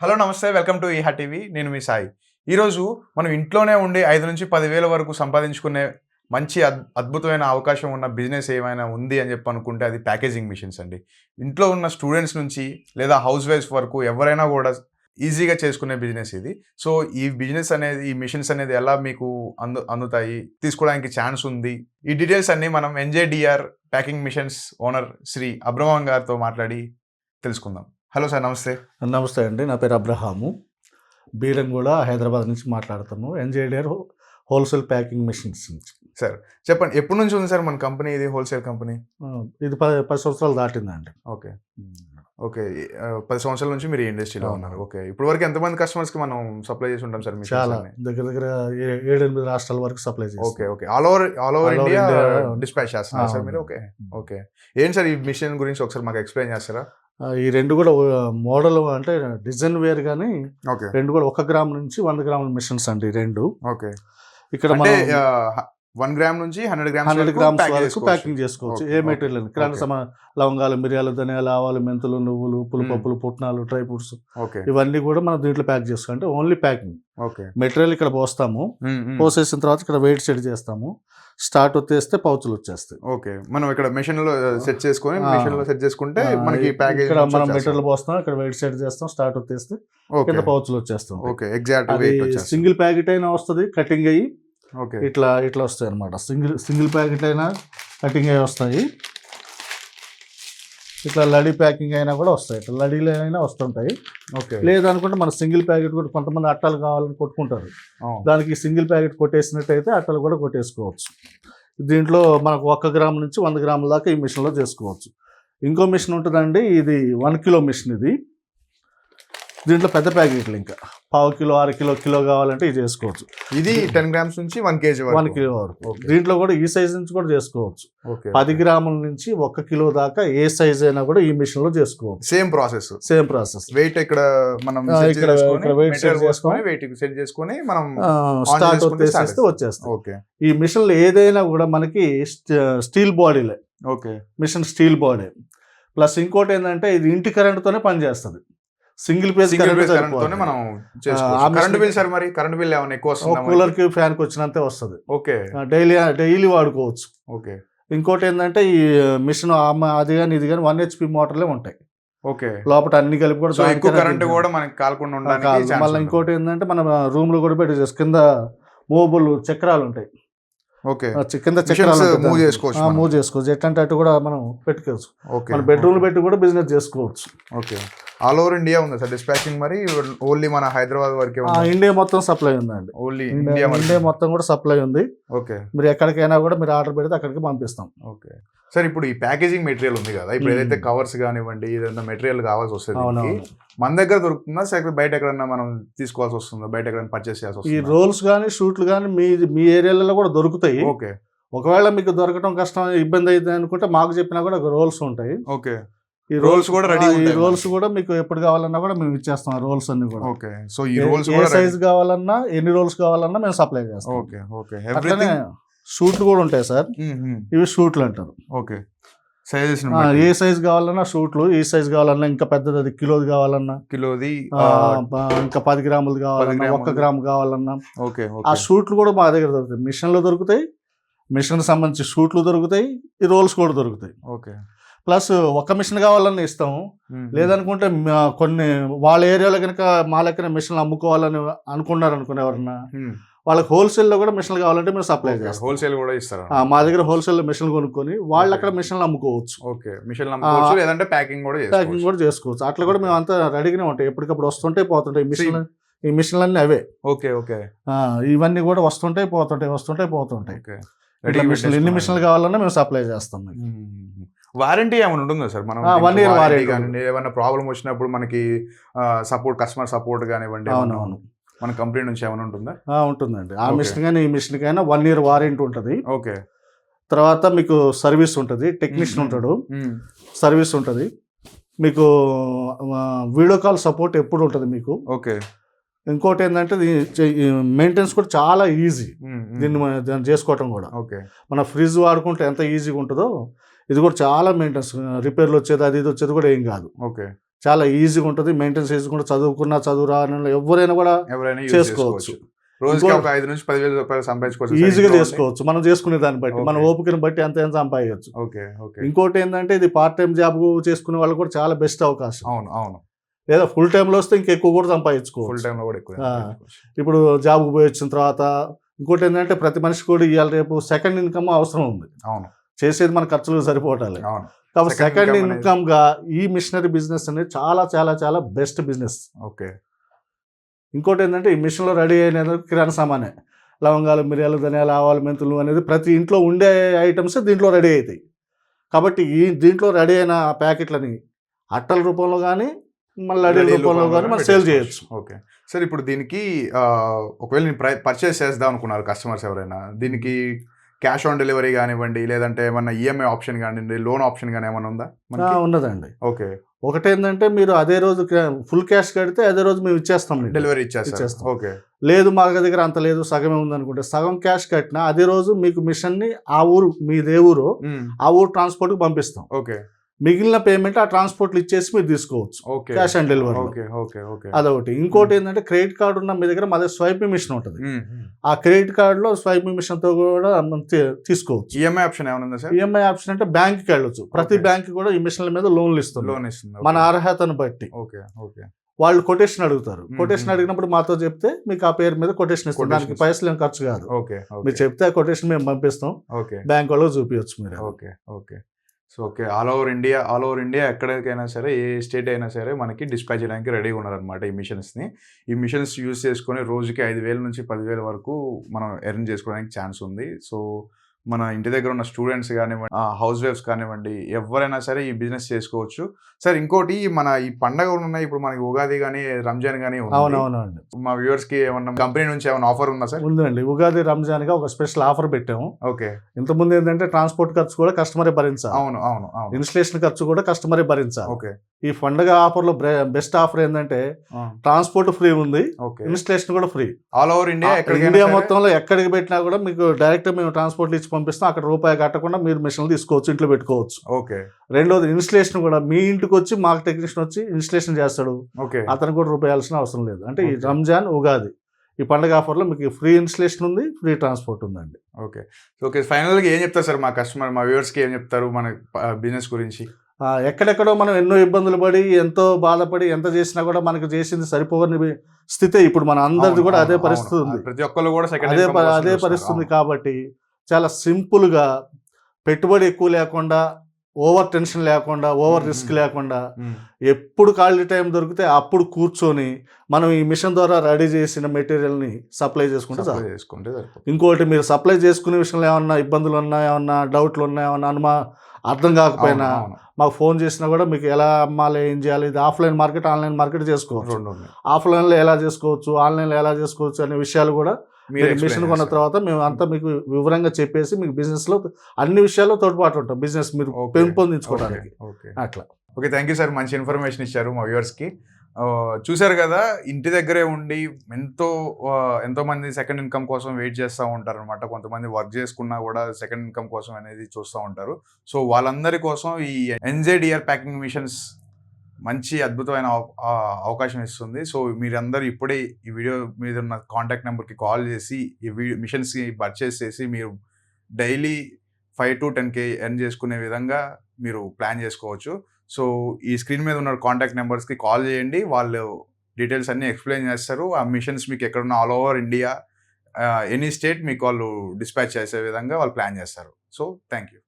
Hello నమస్తే welcome to ఈహా TV నేను మీ సాయి. ఈరోజు మనం ఇంట్లోనే ఉండి 5,000-10,000 వరకు సంపాదించుకునే మంచి అద్భుతమైన అవకాశం ఉన్న బిజినెస్ ఏమైనా ఉంది అని చెప్పి అనుకుంటే అది ప్యాకేజింగ్ మిషన్స్ అండి. ఇంట్లో ఉన్న స్టూడెంట్స్ నుంచి లేదా హౌస్ వైఫ్స్ వరకు ఎవరైనా కూడా ఈజీగా చేసుకునే బిజినెస్ ఇది. సో ఈ బిజినెస్ అనేది ఈ మిషన్స్ అనేది ఎలా మీకు అందుతాయి, తీసుకోవడానికి ఛాన్స్ ఉంది, ఈ డీటెయిల్స్ అన్ని మనం NJDR packing machines owner Shri Abraham గారితో మాట్లాడి తెలుసుకుందాం. హలో సార్, నమస్తే. నమస్తే అండి, నా పేరు అబ్రహాము. బీరంగూడ, హైదరాబాద్ నుంచి మాట్లాడుతాను. ఎన్జేడిఆర్ హోల్సేల్ ప్యాకింగ్ మిషన్స్ నుంచి. సార్ చెప్పండి, ఎప్పటి నుంచి ఉంది సార్ మన కంపెనీ? ఇది హోల్సేల్ కంపెనీ ఇది 10 సంవత్సరాలు దాటిందండి. ఓకే ఓకే 10 సంవత్సరాల నుంచి మీరు ఈ ఇండస్ట్రీలో ఉన్నారు. ఓకే, ఇప్పుడు వరకు ఎంతమంది కస్టమర్స్కి మనం సప్లై చేసి ఉంటాం సార్? చాలా దగ్గర 7-8 రాష్ట్రాల వరకు సప్లై చేస్తాం. Okay okay all over India dispatch చేస్తున్నారు సార్ మీరు? ఓకే ఓకే ఏంటి సార్ ఈ మిషన్ గురించి ఒకసారి మాకు ఎక్స్ప్లెయిన్ చేస్తారా? ఈ రెండు కూడా మోడల్ అంటే డిజైన్ వేర్ కానీ ఓకే రెండు కూడా 1 గ్రామ్ నుంచి 100 గ్రాముల మిషన్స్ అండి రెండు. ఓకే ఇక్కడ 1 గ్రామ్ నుంచి 100 గ్రామ్స్ వరకు ప్యాకింగ్ చేసుకోవచ్చు. ఏ మెటీరియల్ కిరాణా లవంగాలు, మిరియాలు, ధనియాలు, ఆవాలు, మెంతులు, నువ్వులు, పులుపప్పులు, పుట్నాలు, డ్రై ఫ్రూట్స్ ఇవన్నీ కూడా మనం దీంట్లో ప్యాక్ చేసుకోవాలి. అంటే ఓన్లీ ప్యాకింగ్. మెటీరియల్ ఇక్కడ పోస్తాము, పోసేసిన తర్వాత ఇక్కడ వెయిట్ సెట్ చేస్తాము. స్టార్ట్ వచ్చేస్తే పౌచులు వచ్చేస్తాయి. ఓకే, మనం ఇక్కడ మెషిన్ లో సెట్ చేసుకొని మెషిన్ లో సెట్ చేసుకుంటే మనకి ప్యాకేజ్ ఇక్కడ మనం మెటీరియల్ పోస్తాం, ఇక్కడ వెయిట్ సెట్ చేస్తాం, స్టార్ట్ వచ్చేస్తే కింద పౌచులు వచ్చేస్తాం. Okay, exact weight single packet అయినా వస్తుంది, కటింగ్ అయ్యి ఓకే ఇట్లా వస్తాయి అనమాట. సింగిల్ ప్యాకెట్ అయినా కటింగ్ అయ్యి వస్తాయి, ఇట్లా లడీ ప్యాకింగ్ అయినా కూడా వస్తాయి, ఇట్లా లడీలు అయినా వస్తుంటాయి. ఓకే, లేదనుకుంటే మన సింగిల్ ప్యాకెట్ కూడా కొంతమంది అట్టలు కావాలని కొట్టుకుంటారు, దానికి సింగిల్ ప్యాకెట్ కొట్టేసినట్టయితే అట్టలు కూడా కొట్టేసుకోవచ్చు. దీంట్లో మనకు 1 గ్రామ్ నుంచి 100 గ్రాముల దాకా ఈ మిషన్లో చేసుకోవచ్చు. ఇంకో మిషన్ ఉంటుందండి, ఇది 1 కిలో మిషన్. ఇది దీంట్లో పెద్ద ప్యాకెట్లు ఇంకా 1/2 కిలో, 1/2 కిలో, కిలో కావాలంటే ఇది చేసుకోవచ్చు. ఇది 10 గ్రామ్స్ నుంచి 1 కేజీ 1 కిలో వరకు. దీంట్లో కూడా ఈ సైజ్ నుంచి కూడా చేసుకోవచ్చు. 10 గ్రాముల నుంచి 1 కిలో దాకా ఏ సైజ్ అయినా కూడా ఈ మిషన్ లో చేసుకోవచ్చు. Same process. వెయిట్ ఇక్కడ మనం వెయిట్ సెట్ చేసుకొని మనం స్టార్ట్ వచ్చేస్తాం. ఓకే, ఈ మిషన్ లో ఏదైనా కూడా మనకి స్టీల్ బాడీలే. Okay, machine steel body plus ఇంకోటి ఏంటంటే ఇది ఇంటి కరెంట్ తోనే పనిచేస్తుంది. సింగిల్ పేజ్ కరెంట్ మనం కరెంట్ బిల్ సార్, మరి కరెంట్ బిల్ ఏమైనా ఎక్కువ వస్తుంది? కూలర్ కి ఫ్యాన్ కి వచ్చినంతే వస్తుంది. ఓకే, డైలీ వాడుకోవచ్చు. ఓకే, ఇంకోటి ఏంటంటే ఈ మిషన్ అది కానీ ఇది కానీ 1 HP మోటార్లే ఉంటాయి. ఓకే, లోపల అన్ని కలిపి కూడా ఎక్కువ కరెంట్ కూడా మనకి కాల్కుండా ఉండడానికి. మళ్ళీ ఇంకోటి ఏంటంటే మన రూమ్ లో కూడా పెట్టి కింద మూవబుల్ చక్రాలు ఉంటాయి. ఓకే, కింద చక్రాలు మూవ్ చేసుకోవచ్చు. ఎట్లాంటి అటు కూడా మనం పెట్టుకోవచ్చు. మన బెడ్రూమ్ పెట్టి కూడా బిజినెస్ చేసుకోవచ్చు. ఓకే, ఆల్ ఓవర్ ఇండియా ఉంది సార్ డిస్పాచింగ్? మరి ఓన్లీ మన హైదరాబాద్ వరకే? ఇండియా మొత్తం సప్లై ఉందండి. ఓన్లీ ఇండియా మొత్తం కూడా సప్లై ఉంది. ఓకే, మీరు ఎక్కడికైనా కూడా మీరు ఆర్డర్ పెడితే అక్కడికి పంపిస్తాం. ఓకే సార్, ఇప్పుడు ఈ ప్యాకేజింగ్ మెటీరియల్ ఉంది కదా, ఇప్పుడు ఏదైతే కవర్స్ కానివ్వండి ఏదైనా మెటీరియల్ కావాల్సి వస్తుంది, మన దగ్గర దొరుకుతుందా సార్? బయట ఎక్కడన్నా మనం తీసుకోవాల్సి వస్తుందా? బయట ఎక్కడైనా పర్చేస్ చేయాల్సి వస్తుంది? ఈ రోల్స్ కానీ షూట్లు కానీ మీ ఏరియాలలో కూడా దొరుకుతాయి. ఓకే, ఒకవేళ మీకు దొరకడం కష్టం, ఇబ్బంది అయితే అనుకుంటే మాకు చెప్పినా కూడా రోల్స్ ఉంటాయి. ఓకే, ఈ రోల్స్ కూడా రెడీ. ఈ రోల్స్ కూడా మీకు ఎప్పుడు కావాలన్నా కూడా మేము ఇచ్చేస్తాం. రోల్స్ అన్ని కూడా. ఓకే, సో ఈ రోల్స్ ఏ సైజ్ కావాలన్నా, ఎన్ని రోల్స్ కావాలన్నా మేము సప్లై చేస్తాం. ఓకే ఓకే, అట్లనే షూట్లు కూడా ఉంటాయి సార్. ఇవి షూట్లు అంటారు. ఓకే, సైజెస్ ఏ సైజ్ కావాలన్నా షూట్లు, ఈ సైజ్ కావాలన్నా, ఇంకా పెద్దది కిలోది కావాలన్నా కిలోది, ఇంకా 10 గ్రాములు కావాలన్నా, 1 గ్రామ్ కావాలన్నా. ఓకే, ఆ షూట్లు కూడా మా దగ్గర దొరుకుతాయి. మిషన్ లో దొరుకుతాయి, మిషన్ సంబంధించి షూట్లు దొరుకుతాయి, ఈ రోల్స్ కూడా దొరుకుతాయి. ఓకే, ప్లస్ ఒక మిషన్ కావాలని ఇస్తాము. లేదనుకుంటే కొన్ని వాళ్ళ ఏరియాలో కనుక మా లెక్కన మిషన్లు అమ్ముకోవాలని అనుకున్నారు ఎవరన్నా, వాళ్ళకి హోల్సేల్లో కూడా మిషన్లు కావాలంటే మేము సప్లై చేస్తాం. హోల్సేల్ కూడా ఇస్తారు. మా దగ్గర హోల్సేల్లో మిషన్లు కొనుక్కొని వాళ్ళు అక్కడ మిషన్లు అమ్ముకోవచ్చు. ఓకే, మిషన్లు అమ్ముకోవచ్చు, లేదంటే ప్యాకింగ్ కూడా చేసుకోవచ్చు. అట్లా కూడా మేము అంతా రెడీగానే ఉంటాయి. ఎప్పటికప్పుడు వస్తుంటాయి పోతుంటాయి ఈ మిషన్లు అన్నీ అవే. ఓకే ఓకే, ఇవన్నీ కూడా వస్తుంటాయి పోతుంటాయి. ఎన్ని మిషన్లు కావాలన్నా మేము సప్లై చేస్తాం. వారంటీ ఏమైనా ఉంటుందా సార్? మనం 1 year వారంటీ కానీ ఏమైనా ప్రాబ్లం వచ్చినప్పుడు మనకి సపోర్ట్, కస్టమర్ సపోర్ట్ కానివ్వండి, అవునవును, మన కంపెనీ నుంచి ఏమైనా ఉంటుందా? ఉంటుందండి. ఆ మిషన్ కానీ ఈ మిషన్ కైనా 1 year వారంటీ ఉంటుంది. ఓకే, తర్వాత మీకు సర్వీస్ ఉంటుంది, టెక్నీషియన్ ఉంటాడు, సర్వీస్ ఉంటుంది మీకు, వీడియో కాల్ సపోర్ట్ ఎప్పుడు ఉంటుంది మీకు. ఓకే, ఇంకోటి ఏంటంటే మెయింటెనెన్స్ కూడా చాలా ఈజీ దీన్ని చేసుకోవటం కూడా. ఓకే, మన ఫ్రిడ్జ్ వాడుకుంటే ఎంత ఈజీగా ఉంటుందో ఇది కూడా చాలా మెయింటెనెన్స్, రిపేర్లు వచ్చేది అది ఇది వచ్చేది కూడా ఏం కాదు. ఓకే, చాలా ఈజీగా ఉంటుంది, మెయింటెన్స్ ఈజీగా ఉంటుంది. చదువుకున్న చదువు రాని ఎవరైనా కూడా ఎవరైనా యూజ్ చేసుకోవచ్చు. చేసుకోవచ్చు. రోజుకి ఒక 5 నుంచి 10,000 రూపాయలు సంపాదించుకోవచ్చు సార్ ఈజీగా ఇంట్లో ఉండి. చేసుకోవచ్చు. మనం చేసుకునే దాన్ని బట్టి, మన ఓకే. ఓపికని బట్టి ఎంత సంపాదించచ్చు. ఓకే. ఓకే. ఇంకోటి ఏంటంటే ఇది పార్ట్ టైం జాబ్ చేసుకునే వాళ్ళు కూడా చాలా బెస్ట్ అవకాశం. అవును. అవును. లేదా ఫుల్ టైంలో వస్తే ఇంకెక్కువ కూడా ఫుల్ సంపాదించుకోవచ్చు. టైమ్‌లో కూడా ఎక్కువ ఆ. సంపాదించుకోవచ్చు. ఇప్పుడు జాబ్కి పోయి వచ్చిన తర్వాత ఇంకోటి ఏంటంటే ప్రతి మనిషి కూడా ఇవాళ రేపు సెకండ్ ఇన్కమ్ అవసరం ఉంది. అవును. చేసేది మన ఖర్చులు సరిపోవటాలి. అవును. కాబట్టి Second సెకండ్ income అనేది- ఇన్కమ్గా ఈ మిషనరీ బిజినెస్ అనేది చాలా చాలా చాలా బెస్ట్ బిజినెస్. ఓకే. ఇంకోటి ఏంటంటే ఈ మిషన్లో రెడీ అయిన కిరాణా సామానే, లవంగాలు, మిరియాలు, ధనియాలు, ఆవాలు, మెంతులు అనేది ప్రతి ఇంట్లో ఉండే ఐటమ్స్ దీంట్లో రెడీ అవుతాయి. కాబట్టి దీంట్లో రెడీ అయిన ప్యాకెట్లని అట్టల రూపంలో కానీ మళ్ళీ అడిల రెడీ రూపంలో కానీ మనం సేల్ చేయొచ్చు. ఓకే. సార్ ఇప్పుడు దీనికి ఒకవేళ నేను పర్చేస్ చేద్దాం అనుకున్నారు కస్టమర్స్ ఎవరైనా, దీనికి క్యాష్ ఆన్ డెలివరీ కానివ్వండి, లేదంటే ఏమన్నా ఈఎంఐ ఆప్షన్ కానివ్వండి, లోన్ ఆప్షన్ కానీ ఏమైనా ఉందా మనకి? ఉన్నదండి. ఓకే. ఒకటేంటంటే మీరు అదే రోజు ఫుల్ క్యాష్ కడితే అదే రోజు మేము ఇచ్చేస్తాం మీకు. డెలివరీ ఇచ్చేస్తాం. ఇచ్చేస్తాం. ఓకే. లేదు మా దగ్గర అంత లేదు, సగమే ఉందనుకుంటే సగం క్యాష్ కట్టినా అదే రోజు మీకు మిషన్ని ఆ ఊరు, మీదే ఊరు, ఆ ఊరు ట్రాన్స్పోర్ట్కి పంపిస్తాం. ఓకే. మిగిలిన పేమెంట్ ఆ ట్రాన్స్పోర్ట్లు ఇచ్చేసి మీరు తీసుకోవచ్చు, okay. Cash on delivery. Okay. Okay. Okay. అదొకటి. ఇంకోటి ఏంటంటే క్రెడిట్ కార్డు ఉన్న మీ దగ్గర మాదే స్వైపింగ్ మిషన్ ఉంటుంది. ఆ క్రెడిట్ కార్డులో స్వైపింగ్ మిషన్తో కూడా మనం తీసుకోవచ్చు. ఈఎంఐ ఆప్షన్ ఏమైనా ఉందా సార్? ఈఎంఐ ఆప్షన్ అంటే బ్యాంక్కి వెళ్ళొచ్చు. ప్రతి Okay. బ్యాంక్ కూడా ఈ మిషన్ల మీద లోన్లు ఇస్తుంది, లోన్ ఇస్తుంది. మన అర్హతను బట్టి. ఓకే. ఓకే. వాళ్ళు కొటేషన్ అడుగుతారు. కొటేషన్ మ్మ్. అడిగినప్పుడు మాతో చెప్తే మీకు ఆ పేరు మీద కొటేషన్ ఇస్తాం. Quotation దానికి ఇస్తాం. పైసలు ఏం ఖర్చు కాదు. ఓకే. మీరు చెప్తే ఆ కొటేషన్ మేము పంపిస్తాం, ఓకే. బ్యాంక్ వాళ్ళకి చూపించచ్చు మీరు. Okay. Okay. So okay, all over India ఎక్కడికైనా సరే, ఏ స్టేట్ అయినా సరే మనకి డిస్పాచ్ చేయడానికి రెడీగా ఉన్నారనమాట ఈ మిషన్స్ని. ఈ మిషన్స్ యూజ్ చేసుకొని రోజుకి 5,000 నుంచి 10,000 వరకు మనం ఎర్న్ చేసుకోవడానికి ఛాన్స్ ఉంది. సో మన ఇంటి దగ్గర ఉన్న స్టూడెంట్స్ కానివ్వండి, హౌస్ వైఫ్స్ కానివ్వండి, ఎవరైనా సరే ఈ బిజినెస్ చేసుకోవచ్చు. సార్ ఇంకోటి, మన ఈ పండగలు ఉన్నాయి ఇప్పుడు, మనకి ఉగాది కానీ రంజాన్ కానీ ఉంది. అవునవునండి. మా వ్యూవర్స్కి ఏమన్నా కంపెనీ నుంచి ఏమైనా ఆఫర్ ఉందా సార్? ఉందండి. ఉగాది రంజాన్గా ఒక స్పెషల్ ఆఫర్ పెట్టాము. ఓకే. ఇంతకుముందు ఏంటంటే ట్రాన్స్పోర్ట్ ఖర్చు కూడా కస్టమరే భరించాలి, అవును. అవును. అవును. ఇన్స్టలేషన్ ఖర్చు కూడా కస్టమరే భరించాలి. ఓకే. ఈ పండుగ ఆఫర్లో బెస్ట్ ఆఫర్ ఏంటంటే ట్రాన్స్పోర్ట్ ఫ్రీ ఉంది, ఓకే. ఇన్స్టలేషన్ కూడా free. All over India India మొత్తంలో ఎక్కడికి పెట్టినా కూడా మీకు డైరెక్ట్ మేము ట్రాన్స్పోర్ట్ ఇచ్చి పంపిస్తాం. అక్కడ రూపాయి కట్టకుండా మీరు మిషన్లు తీసుకోవచ్చు, ఇంట్లో పెట్టుకోవచ్చు. ఓకే. రెండోది ఇన్స్టలేషన్ కూడా మీ ఇంటికి వచ్చి మాకు టెక్నీషియన్ వచ్చి ఇన్స్టలేషన్ చేస్తాడు, ఓకే. అతను కూడా రూపాయి ఇవ్వాల్సిన అవసరం లేదు. అంటే ఈ Okay. రంజాన్, ఉగాది ఈ పండుగ ఆఫర్లో మీకు ఫ్రీ ఇన్స్టలేషన్ ఉంది, ఫ్రీ ట్రాన్స్పోర్ట్ ఉందండి. ఓకే. ఓకే. ఫైనల్గా ఏం చెప్తారు సార్ మా వ్యూవర్స్కి ఏం చెప్తారు మన బిజినెస్ గురించి? ఎక్కడెక్కడో మనం ఎన్నో ఇబ్బందులు పడి, ఎంతో బాధపడి, ఎంత చేసినా కూడా మనకు చేసింది సరిపోని స్థితి ఇప్పుడు మన అందరిది కూడా అదే పరిస్థితి ఉంది. ప్రతి ఒక్కరు కూడా అదే పరిస్థితి ఉంది. కాబట్టి చాలా సింపుల్గా, పెట్టుబడి ఎక్కువ లేకుండా, ఓవర్ టెన్షన్ లేకుండా, ఓవర్ రిస్క్ లేకుండా, ఎప్పుడు ఖాళీ టైం దొరికితే అప్పుడు కూర్చొని మనం ఈ మిషన్ ద్వారా రెడీ చేసిన మెటీరియల్ని సప్లై చేసుకుంటే చాలు. ఇంకోటి, మీరు సప్లై చేసుకునే విషయంలో ఏమన్నా ఇబ్బందులు ఉన్నా, ఏమన్నా డౌట్లు ఉన్నా, ఏమన్నా అర్థం కాకపోయినా మాకు ఫోన్ చేసినా కూడా మీకు ఎలా అమ్మాలి, ఏం చేయాలి, ఇది ఆఫ్లైన్ మార్కెట్, ఆన్లైన్ మార్కెట్ చేసుకోవచ్చు. ఆఫ్లైన్లో ఎలా చేసుకోవచ్చు, ఆన్లైన్లో ఎలా చేసుకోవచ్చు అనే విషయాలు కూడా మీరు మిషన్ కొన్న తర్వాత మేము అంతా మీకు వివరంగా చెప్పేసి మీకు బిజినెస్లో అన్ని విషయాల్లో తోడ్పాటు ఉంటాం, బిజినెస్ మీరు పెంపొందించుకోవడానికి. అట్లా. ఓకే. థ్యాంక్ యూ సార్, మంచి ఇన్ఫర్మేషన్ ఇచ్చారు మా వ్యూవర్స్కి. చూసారు కదా, ఇంటి దగ్గరే ఉండి ఎంతో మంది సెకండ్ ఇన్కమ్ కోసం వెయిట్ చేస్తూ ఉంటారు అనమాట. కొంతమంది వర్క్ చేసుకున్నా కూడా సెకండ్ ఇన్కమ్ కోసం అనేది చూస్తూ ఉంటారు. సో వాళ్ళందరి కోసం ఈ NZDR ప్యాకింగ్ మిషన్స్ మంచి అద్భుతమైన అవకాశం ఇస్తుంది. సో మీరందరూ ఇప్పుడే ఈ వీడియో మీద ఉన్న కాంటాక్ట్ నెంబర్కి కాల్ చేసి ఈ మిషన్స్కి పర్చేస్ చేసి మీరు డైలీ 5 to 10K ఎర్న్ చేసుకునే విధంగా మీరు ప్లాన్ చేసుకోవచ్చు. సో ఈ స్క్రీన్ మీద ఉన్న కాంటాక్ట్ నెంబర్స్కి కాల్ చేయండి, వాళ్ళు డీటెయిల్స్ అన్నీ ఎక్స్ప్లెయిన్ చేస్తారు. ఆ మిషన్స్ మీకు ఎక్కడున్న all over India, any state మీకు వాళ్ళు డిస్పాచ్ చేసే విధంగా వాళ్ళు ప్లాన్ చేస్తారు. So thank you.